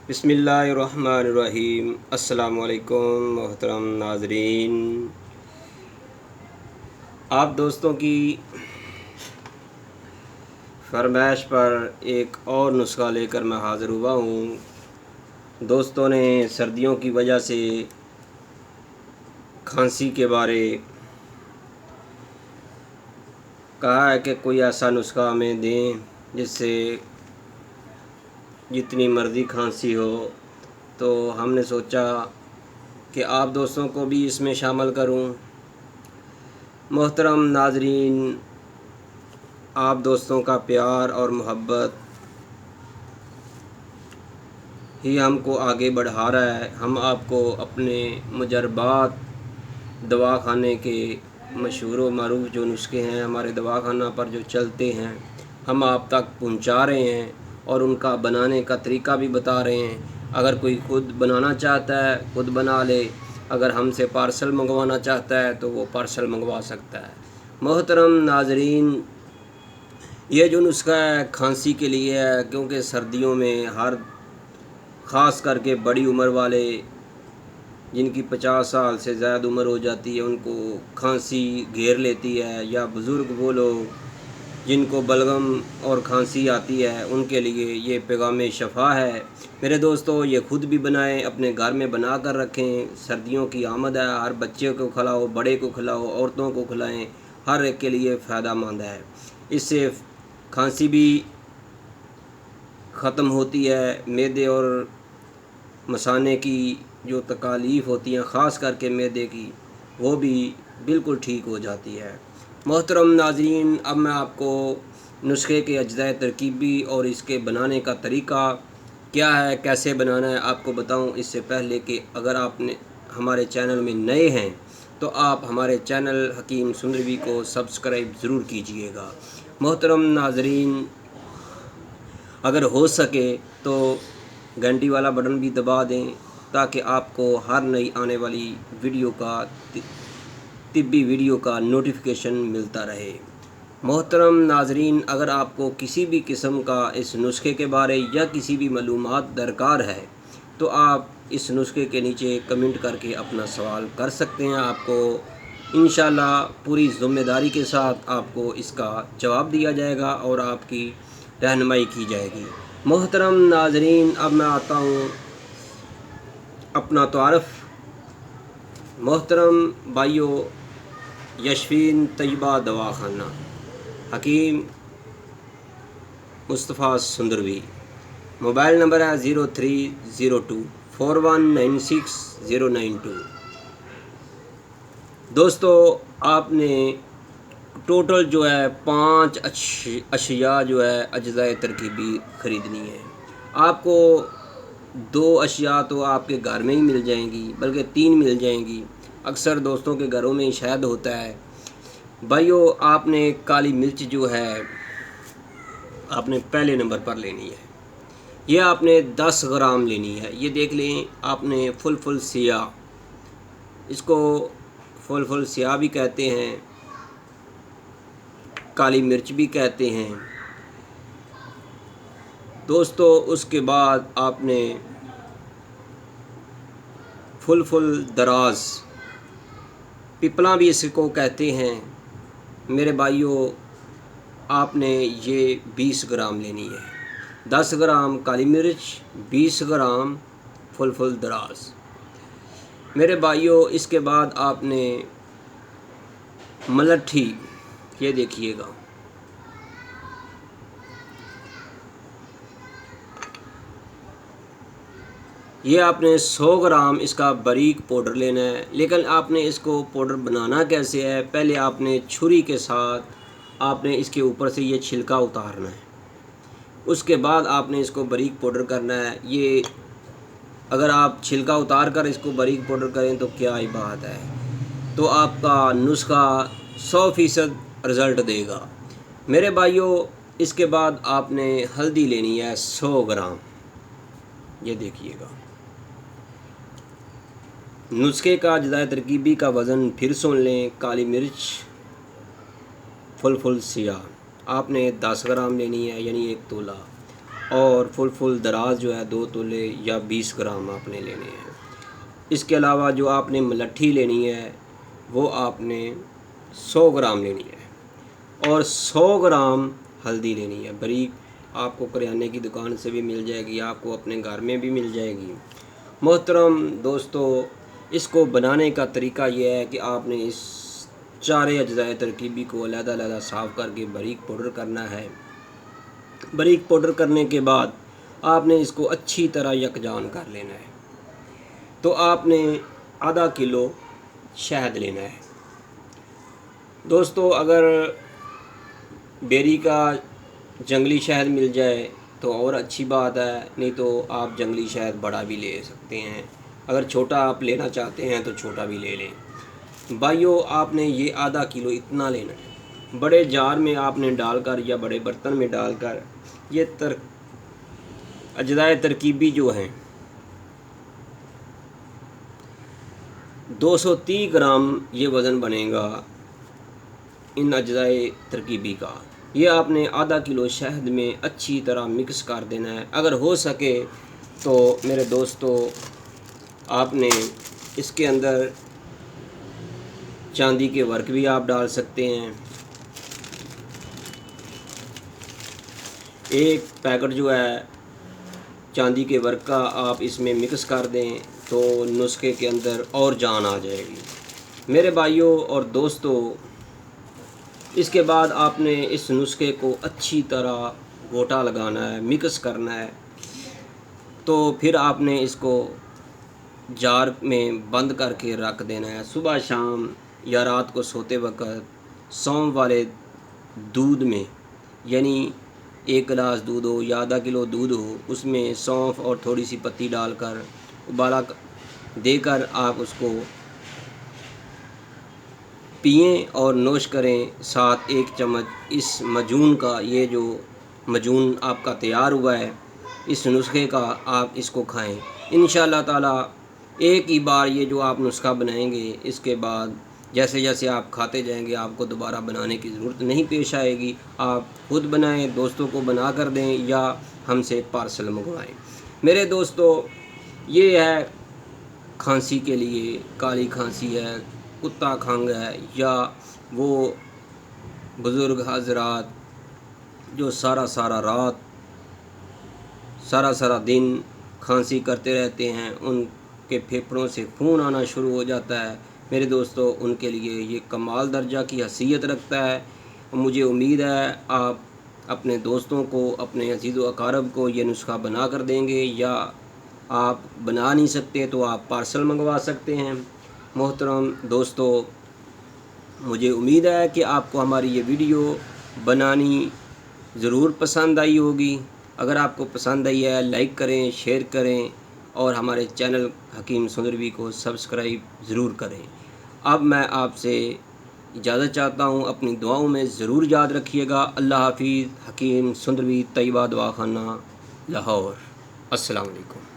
بسم اللہ الرحمن الرحیم۔ السلام علیکم محترم ناظرین، آپ دوستوں کی فرمائش پر ایک اور نسخہ لے کر میں حاضر ہوا ہوں۔ دوستوں نے سردیوں کی وجہ سے کھانسی کے بارے کہا ہے کہ کوئی ایسا نسخہ ہمیں دیں جس سے جتنی مرضی کھانسی ہو، تو ہم نے سوچا کہ آپ دوستوں کو بھی اس میں شامل کروں۔ محترم ناظرین، آپ دوستوں کا پیار اور محبت ہی ہم کو آگے بڑھا رہا ہے۔ ہم آپ کو اپنے مجربات دواخانے کے مشہور و معروف جو نسخے ہیں ہمارے دواخانہ پر جو چلتے ہیں، ہم آپ تک پہنچا رہے ہیں اور ان کا بنانے کا طریقہ بھی بتا رہے ہیں۔ اگر کوئی خود بنانا چاہتا ہے خود بنا لے، اگر ہم سے پارسل منگوانا چاہتا ہے تو وہ پارسل منگوا سکتا ہے۔ محترم ناظرین، یہ جو نسخہ ہے کھانسی کے لیے ہے، کیونکہ سردیوں میں خاص کر کے بڑی عمر والے جن کی 50 سال سے زائد عمر ہو جاتی ہے ان کو کھانسی گھیر لیتی ہے، یا بزرگ وہ لوگ جن کو بلغم اور کھانسی آتی ہے ان کے لیے یہ پیغام شفا ہے۔ میرے دوستو، یہ خود بھی بنائیں، اپنے گھر میں بنا کر رکھیں۔ سردیوں کی آمد ہے، ہر بچے کو کھلاؤ، بڑے کو کھلاؤ، عورتوں کو کھلائیں، ہر ایک کے لیے فائدہ مند ہے۔ اس سے کھانسی بھی ختم ہوتی ہے، معدے اور مثانے کی جو تکالیف ہوتی ہیں خاص کر کے معدے کی، وہ بھی بالکل ٹھیک ہو جاتی ہے۔ محترم ناظرین، اب میں آپ کو نسخے کے اجزاء ترکیبی اور اس کے بنانے کا طریقہ کیا ہے، کیسے بنانا ہے آپ کو بتاؤں۔ اس سے پہلے کہ اگر آپ نے ہمارے چینل میں نئے ہیں تو آپ ہمارے چینل حکیم سندروی کو سبسکرائب ضرور کیجئے گا۔ محترم ناظرین، اگر ہو سکے تو گھنٹی والا بٹن بھی دبا دیں تاکہ آپ کو ہر نئی آنے والی ویڈیو کا طبی ویڈیو کا نوٹیفیکیشن ملتا رہے۔ محترم ناظرین، اگر آپ کو کسی بھی قسم کا اس نسخے کے بارے یا کسی بھی معلومات درکار ہے تو آپ اس نسخے کے نیچے کمنٹ کر کے اپنا سوال کر سکتے ہیں۔ آپ کو انشاءاللہ پوری ذمہ داری کے ساتھ آپ کو اس کا جواب دیا جائے گا اور آپ کی رہنمائی کی جائے گی۔ محترم ناظرین، اب میں آتا ہوں اپنا تعارف۔ محترم بھائیو، یشفین طیبہ دواخانہ، حکیم مصطفیٰ سندروی، موبائل نمبر ہے 0302419692۔ دوستو، آپ نے ٹوٹل جو ہے 5 اشیاء جو ہے اجزاء ترکیبی خریدنی ہے۔ آپ کو 2 اشیاء تو آپ کے گھر میں ہی مل جائیں گی، بلکہ 3 مل جائیں گی، اکثر دوستوں کے گھروں میں شاید ہوتا ہے۔ بھائیو، آپ نے کالی مرچ جو ہے آپ نے پہلے نمبر پر لینی ہے، یہ آپ نے 10 گرام لینی ہے۔ یہ دیکھ لیں، آپ نے فل سیاہ، اس کو فل سیاہ بھی کہتے ہیں، کالی مرچ بھی کہتے ہیں۔ دوستو، اس کے بعد آپ نے فل دراز، پپلا بھی اس کو کہتے ہیں۔ میرے بھائیوں، آپ نے یہ 20 گرام لینی ہے، 10 گرام کالی مرچ، 20 گرام فل دراز۔ میرے بھائیوں، اس کے بعد آپ نے ملٹھی، یہ دیکھیے گا، یہ آپ نے 100 گرام اس کا باریک پاؤڈر لینا ہے۔ لیکن آپ نے اس کو پاؤڈر بنانا کیسے ہے، پہلے آپ نے چھری کے ساتھ آپ نے اس کے اوپر سے یہ چھلکا اتارنا ہے، اس کے بعد آپ نے اس کو باریک پاؤڈر کرنا ہے۔ یہ اگر آپ چھلکا اتار کر اس کو باریک پاؤڈر کریں تو کیا ہی بات ہے، تو آپ کا نسخہ 100% رزلٹ دے گا۔ میرے بھائیوں، اس کے بعد آپ نے ہلدی لینی ہے 100 گرام، یہ دیکھیے گا۔ نسخے کا اجزاء ترکیبی کا وزن پھر سن لیں۔ کالی مرچ فل سیاہ آپ نے 10 گرام لینی ہے، یعنی 1 تولہ۔ اور فل دراز جو ہے 2 تولے یا 20 گرام آپ نے لینے ہیں۔ اس کے علاوہ جو آپ نے ملٹھی لینی ہے وہ آپ نے 100 گرام لینی ہے، اور 100 گرام ہلدی لینی ہے باریک، آپ کو کریانے کی دکان سے بھی مل جائے گی، آپ کو اپنے گھر میں بھی مل جائے گی۔ محترم دوستو، اس کو بنانے کا طریقہ یہ ہے کہ آپ نے اس 4 اجزاء ترکیبی کو علیحدہ علیحدہ صاف کر کے باریک پاؤڈر کرنا ہے۔ باریک پاؤڈر کرنے کے بعد آپ نے اس کو اچھی طرح یکجان کر لینا ہے۔ تو آپ نے آدھا کلو شہد لینا ہے۔ دوستو، اگر بیری کا جنگلی شہد مل جائے تو اور اچھی بات ہے، نہیں تو آپ جنگلی شہد بڑا بھی لے سکتے ہیں۔ اگر چھوٹا آپ لینا چاہتے ہیں تو چھوٹا بھی لے لیں۔ بھائیو، آپ نے یہ آدھا کلو اتنا لینا ہے۔ بڑے جار میں آپ نے ڈال کر یا بڑے برتن میں ڈال کر یہ اجزاء ترکیبی جو ہیں 230 گرام یہ وزن بنے گا ان اجزاء ترکیبی کا۔ یہ آپ نے آدھا کلو شہد میں اچھی طرح مکس کر دینا ہے۔ اگر ہو سکے تو میرے دوستو، آپ نے اس کے اندر چاندی کے ورق بھی آپ ڈال سکتے ہیں۔ ایک پیکٹ جو ہے چاندی کے ورق کا آپ اس میں مکس کر دیں تو نسخے کے اندر اور جان آ جائے گی۔ میرے بھائیوں اور دوستو، اس کے بعد آپ نے اس نسخے کو اچھی طرح گوٹا لگانا ہے، مکس کرنا ہے۔ تو پھر آپ نے اس کو جار میں بند کر کے رکھ دینا ہے۔ صبح شام یا رات کو سوتے وقت سونف والے دودھ میں، یعنی 1 گلاس دودھ ہو یا آدھا کلو دودھ ہو، اس میں سونف اور تھوڑی سی پتی ڈال کر ابالا دے کر آپ اس کو پئیں اور نوش کریں۔ ساتھ 1 چمچ اس مجون کا، یہ جو مجون آپ کا تیار ہوا ہے اس نسخے کا، آپ اس کو کھائیں۔ انشاءاللہ تعالی ایک ہی بار یہ جو آپ نسخہ بنائیں گے، اس کے بعد جیسے جیسے آپ کھاتے جائیں گے آپ کو دوبارہ بنانے کی ضرورت نہیں پیش آئے گی۔ آپ خود بنائیں، دوستوں کو بنا کر دیں یا ہم سے پارسل منگوائیں۔ میرے دوستو، یہ ہے کھانسی کے لیے، کالی کھانسی ہے، کتا کھنگ ہے، یا وہ بزرگ حضرات جو سارا رات سارا دن کھانسی کرتے رہتے ہیں، ان کے پھیپھڑوں سے خون آنا شروع ہو جاتا ہے، میرے دوستو ان کے لیے یہ کمال درجہ کی حیثیت رکھتا ہے۔ مجھے امید ہے آپ اپنے دوستوں کو، اپنے عزیز و اقارب کو یہ نسخہ بنا کر دیں گے، یا آپ بنا نہیں سکتے تو آپ پارسل منگوا سکتے ہیں۔ محترم دوستو، مجھے امید ہے کہ آپ کو ہماری یہ ویڈیو بنانی ضرور پسند آئی ہوگی۔ اگر آپ کو پسند آئی ہے لائک کریں، شیئر کریں، اور ہمارے چینل حکیم سندروی کو سبسکرائب ضرور کریں۔ اب میں آپ سے اجازت چاہتا ہوں، اپنی دعاؤں میں ضرور یاد رکھیے گا۔ اللہ حافظ۔ حکیم سندروی طیبہ دعا خانہ، لاہور۔ السلام علیکم۔